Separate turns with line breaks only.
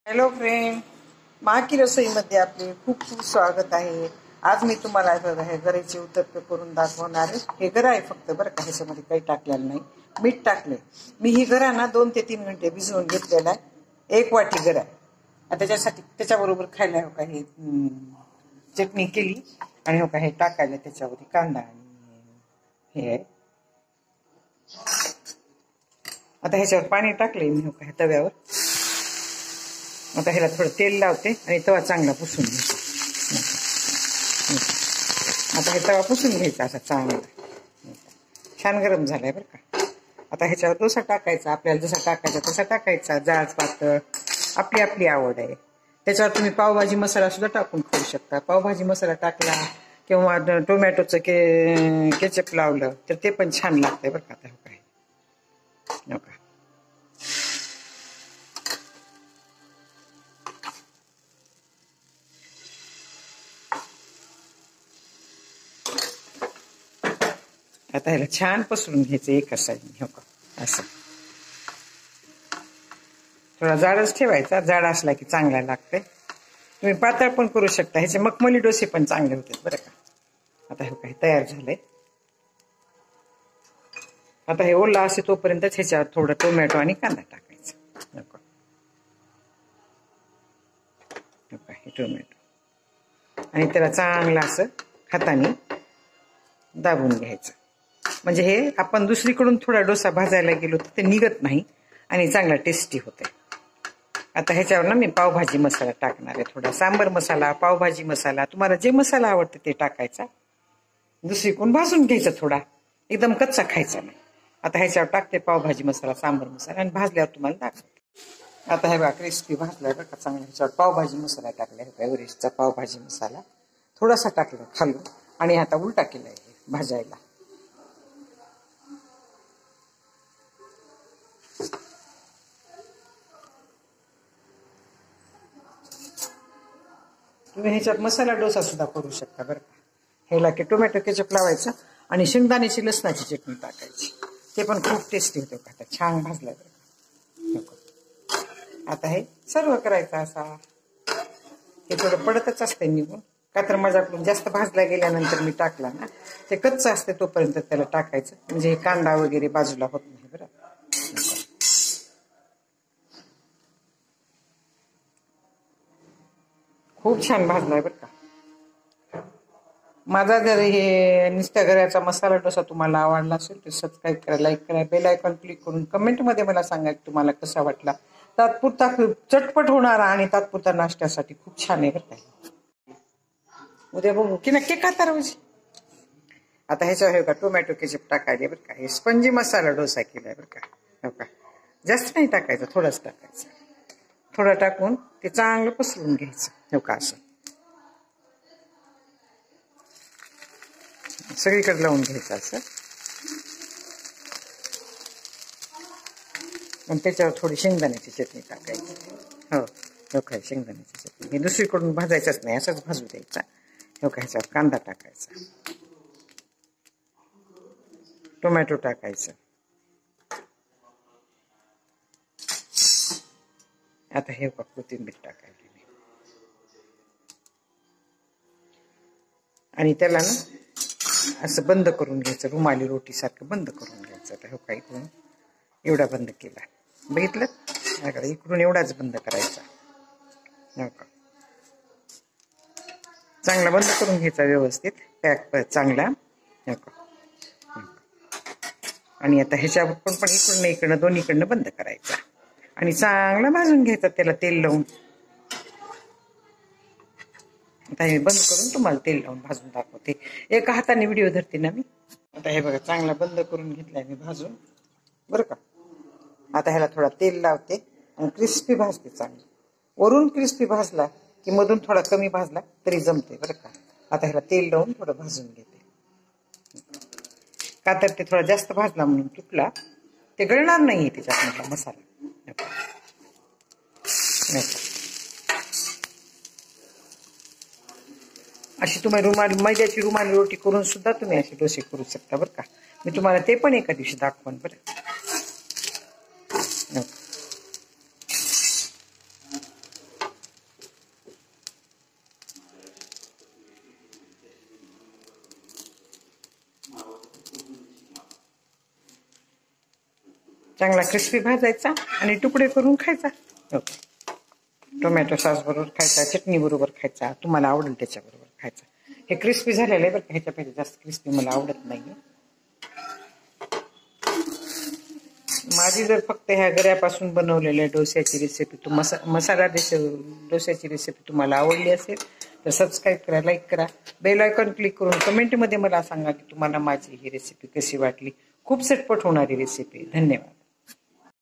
Hello friend, माकी रसोईमध्ये आपले खूप खूप स्वागत आहे. आज मी तुम्हाला हे गऱ्याचे उत्तप्पे करून दाखवणार आहे. हे गरा आहे फक्त बरं का, ह्याच्यामध्ये काही टाकलेलं नाही. मीठ टाकले. मी ही गरा ना 2 ते 3 घंटे भिजवून घेतलेला आहे. 1 वाटी गरा. आता त्याच्यासाठी त्याच्याबरोबर खायला हो का हे चटणी केली आणि हो का हे टाकायला त्याच्यावरती कांदा आणि हे आहे. आता ह्याच्यावर पाणी टाकले मी हो का तव्यावर. आता ह्याला थोडं तेल लावते आणि तवा चांगला पुसून घ्यायचा. आता हे तवा पुसून घ्यायचा असा चांगला. छान गरम झालाय बरं का. आता ह्याच्यावर डोसा टाकायचा, आपल्याला जसा टाकायचा तसा टाकायचा. जाड पातळ आपली आपली आवड आहे. त्याच्यावर तुम्ही पावभाजी मसाला सुद्धा टाकून खाऊ शकता. पावभाजी मसाला टाकला किंवा टोमॅटोचं केचप लावलं तर ते पण छान लागतंय बरं का. आता हो काय नका आता ह्याला छान पसरून घ्यायचं एका साईडने हो का असं. थोडा जाडच ठेवायचा, जाड असला की चांगला लागतंय. तुम्ही पातळ पण करू शकता. ह्याचे मखमली डोसे पण चांगले होते बरं का. आता हे काही तयार झालंय. आता हे ओला असे तोपर्यंत ह्याच्यावर थोडं टोमॅटो आणि कांदा टाकायचा. हे टोमॅटो आणि त्याला चांगलं असं हाताने दाबून घ्यायचं. म्हणजे हे आपण दुसरीकडून थोडा डोसा भाजायला गेलो तर ते निघत नाही आणि चांगला टेस्टी होते. आता ह्याच्यावर ना मी पावभाजी मसाला टाकणार आहे. थोडा सांबर मसाला, पावभाजी मसाला, तुम्हाला जे मसाला आवडते ते टाकायचा. दुसरीकडून भाजून घ्यायचा थोडा, एकदम कच्चा खायचा नाही. आता ह्याच्यावर टाकते पावभाजी मसाला, सांबर मसाला आणि भाजल्यावर तुम्हाला दाखवते. आता हे बघा क्रिस्पी भाजलाय बघा का चांगला. ह्याच्यावर पावभाजी मसाला टाकलाय, एव्हरेस्टचा पावभाजी मसाला थोडासा टाकला खालून आणि आता उलटा केलाय भाजायला. तुम्ही ह्याच्यात मसाला डोसा सुद्धा करू शकता बरं का. ह्याला की टोमॅटो केचप लावायचं आणि शेंगदाण्याची लसणाची चटणी टाकायची. ते पण खूप टेस्टी होते का. आता छान भाजलाय बरं का. आता हे सर्व करायचं असा. हे थोडं पडतच असते निघून का तर माझ्याकडून जास्त भाजला गेल्यानंतर मी टाकला ना ते कच्चं असते तोपर्यंत त्याला टाकायचं. म्हणजे हे कांदा वगैरे बाजूला होत नाही बरं. खूप छान भाजलाय बरं का. माझा जर हे नुसत्या गऱ्याचा मसाला डोसा तुम्हाला आवडला असेल तर सबस्क्राईब करा, लाईक करा, बेल आयकॉन क्लिक करून कमेंटमध्ये मला सांगा की तुम्हाला कसा वाटला. तात्पुरता चटपट होणारा आणि तात्पुरता नाश्त्यासाठी खूप छान आहे बरं का. उद्या बघू की नक्की खाता रोज. आता ह्याच्यावर हे का टोमॅटो केचप टाकायले बरं का. हे स्पंजी मसाला डोसा केलाय बरं का. हो का जास्त नाही टाकायचं, थोडंच टाकायचं. थोडं टाकून ते चांगलं पसरून घ्यायचं हो का असं. सगळीकडे लावून घ्यायचं असं आणि त्याच्यावर थोडी शेंगदाण्याची चटणी टाकायची. हो काय शेंगदाण्याची चटणी. हे दुसरीकडून भाजायचंच नाही, असंच भाजू द्यायचा. हो का ह्याच्यावर कांदा टाकायचा, टोमॅटो टाकायचं. आता हे बघ कोथिंबीर टाकायची आणि त्याला ना असं बंद करून घ्यायचं. रुमाली रोटीसारखं बंद करून घ्यायचं. आता हो काय इकडून एवढा बंद केला बघितलं. इकडून एवढाच बंद करायचा. हो का चांगला बंद करून घ्यायचा व्यवस्थित पॅक चांगला. हो का आणि आता ह्याच्यावर पण इकडनं दोन्हीकडनं बंद करायचा आणि चांगला भाजून घ्यायचा त्याला तेल लावून. आता हे बंद करून तुम्हाला तेल लावून भाजून दाखवते. एका हाताने व्हिडिओ धरते ना मी. आता हे बघा चांगला बंद करून घेतलाय मी भाजून बरं का. आता ह्याला थोडा तेल लावते आणि क्रिस्पी भाजते चांगली. वरून क्रिस्पी भाजला की मधून थोडा कमी भाजला तरी जमते बरं का. आता ह्याला तेल लावून थोडं भाजून घेते का तर ते थोडा जास्त भाजला म्हणून तुटला. ते गळणार नाहीये त्याच्यात म्हटला मसाला. अशी तुम्ही मैद्याची रुमाली रोटी करून सुद्धा तुम्ही असे डोसे करू शकता बरं का. मी तुम्हाला ते पण एका दिवशी दाखवून बरं. चांगला क्रिस्पी भाजायचा आणि तुकडे करून खायचा. टोमॅटो सॉस बरोबर खायचा, चटणी बरोबर खायचा, तुम्हाला आवडेल त्याच्याबरोबर खायचा. हे क्रिस्पी झालेलं आहे बरं का, ह्याच्यापेक्षा जास्त क्रिस्पी मला आवडत नाही. माझी जर फक्त ह्या गऱ्यापासून बनवलेल्या डोस्याची रेसिपी मसाला डोस्याची रेसिपी तुम्हाला आवडली असेल तर सबस्क्राईब करा, लाईक करा, बेल आयकॉन क्लिक करून कमेंटमध्ये मला सांगा की तुम्हाला माझी ही रेसिपी कशी वाटली. खूप झटपट होणारी रेसिपी. धन्यवाद.